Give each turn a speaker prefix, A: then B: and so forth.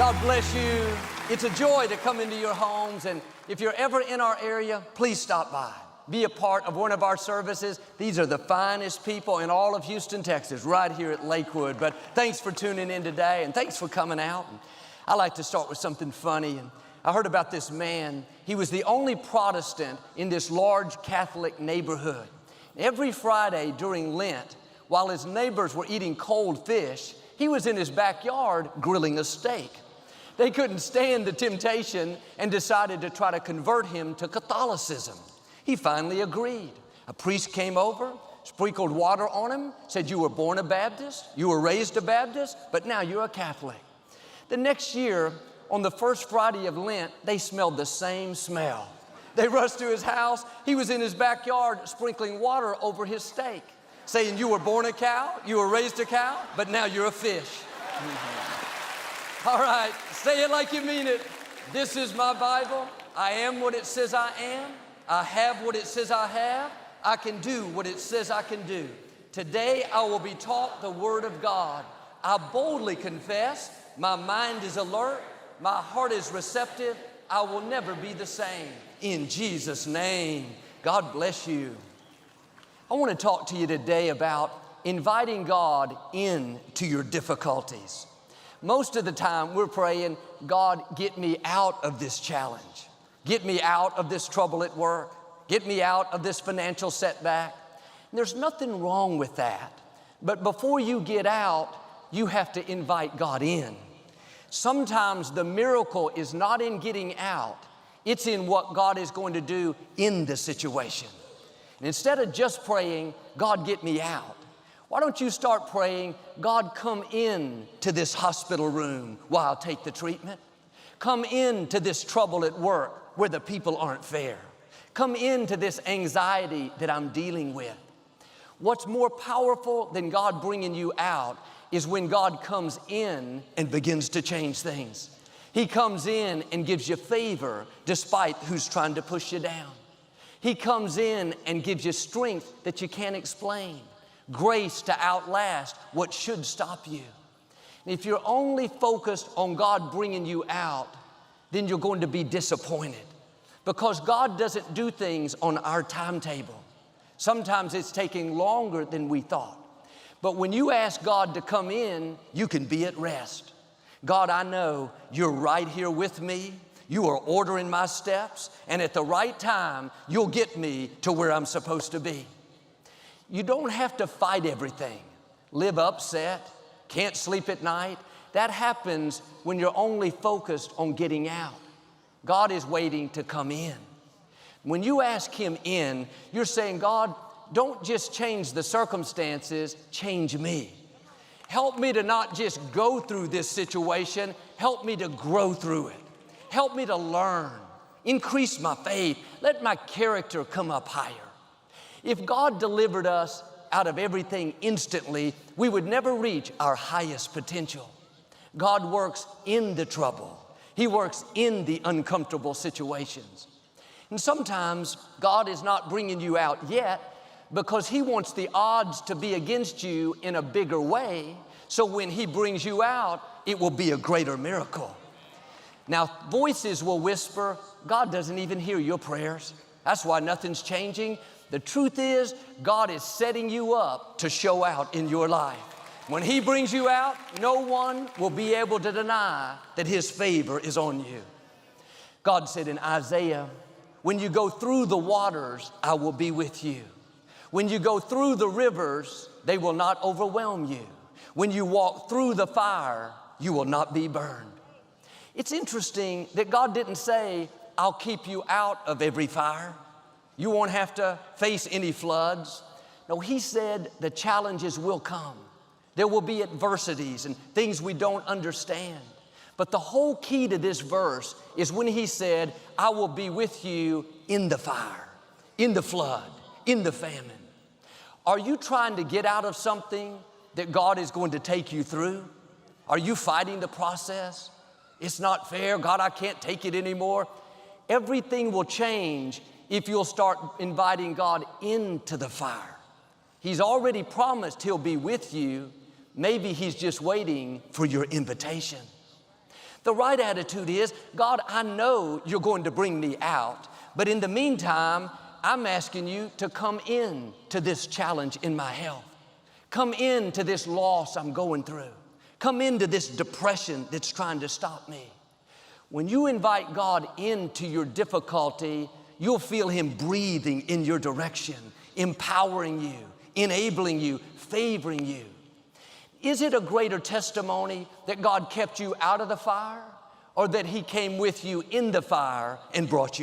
A: God bless you. It's a joy to come into your homes, and if you're ever in our area, please stop by. Be a part of one of our services. These are the finest people in all of Houston, Texas, right here at Lakewood. But thanks for tuning in today, and thanks for coming out. And I like to start with something funny. And I heard about this man. He was the only Protestant in this large Catholic neighborhood. Every Friday during Lent, while his neighbors were eating cold fish, he was in his backyard grilling a steak. They couldn't stand the temptation and decided to try to convert him to Catholicism. He finally agreed. A priest came over, sprinkled water on him, said, "You were born a Baptist, you were raised a Baptist, but now you're a Catholic." The next year, on the first Friday of Lent, they smelled the same smell. They rushed to his house. He was in his backyard sprinkling water over his steak, saying, "You were born a cow, you were raised a cow, but now you're a fish." All right, say it like you mean it. This is my Bible. I am what it says I am. I have what it says I have. I can do what it says I can do. Today I will be taught the Word of God. I boldly confess, my mind is alert, my heart is receptive. I will never be the same. In Jesus' name, God bless you. I want to talk to you today about inviting God into your difficulties. Most of the time we're praying, "God, get me out of this challenge. Get me out of this trouble at work. Get me out of this financial setback." And there's nothing wrong with that. But before you get out, you have to invite God in. Sometimes the miracle is not in getting out. It's in what God is going to do in the situation. And instead of just praying, "God, get me out," why don't you start praying, "God, come in to this hospital room while I take the treatment. Come into this trouble at work where the people aren't fair. Come into this anxiety that I'm dealing with." What's more powerful than God bringing you out is when God comes in and begins to change things. He comes in and gives you favor despite who's trying to push you down. He comes in and gives you strength that you can't explain, grace to outlast what should stop you. And if you're only focused on God bringing you out, then you're going to be disappointed, because God doesn't do things on our timetable. Sometimes it's taking longer than we thought. But when you ask God to come in, you can be at rest. "God, I know you're right here with me. You are ordering my steps, and at the right time, you'll get me to where I'm supposed to be." You don't have to fight everything, live upset, can't sleep at night. That happens when you're only focused on getting out. God is waiting to come in. When you ask Him in, you're saying, "God, don't just change the circumstances, change me. Help me to not just go through this situation, help me to grow through it. Help me to learn, increase my faith, let my character come up higher." If God delivered us out of everything instantly, we would never reach our highest potential. God works in the trouble. He works in the uncomfortable situations. And sometimes God is not bringing you out yet because He wants the odds to be against you in a bigger way, so when He brings you out, it will be a greater miracle. Now, voices will whisper, God doesn't even hear your prayers. That's why nothing's changing. The truth is, God is setting you up to show out in your life. When He brings you out, no one will be able to deny that His favor is on you. God said in Isaiah, "When you go through the waters, I will be with you. When you go through the rivers, they will not overwhelm you. When you walk through the fire, you will not be burned." It's interesting that God didn't say, "I'll keep you out of every fire. You won't have to face any floods." No, He said the challenges will come. There will be adversities and things we don't understand. But the whole key to this verse is when He said, "I will be with you in the fire, in the flood, in the famine." Are you trying to get out of something that God is going to take you through? Are you fighting the process? "It's not fair. God, I can't take it anymore." Everything will change if you'll start inviting God into the fire. He's already promised He'll be with you. Maybe He's just waiting for your invitation. The right attitude is, God, I know you're going to bring me out, but in the meantime, I'm asking you to come in to this challenge in my health. Come into this loss I'm going through. Come into this depression that's trying to stop me. When you invite God into your difficulty, you'll feel Him breathing in your direction, empowering you, enabling you, favoring you. Is it a greater testimony that God kept you out of the fire, or that He came with you in the fire and brought you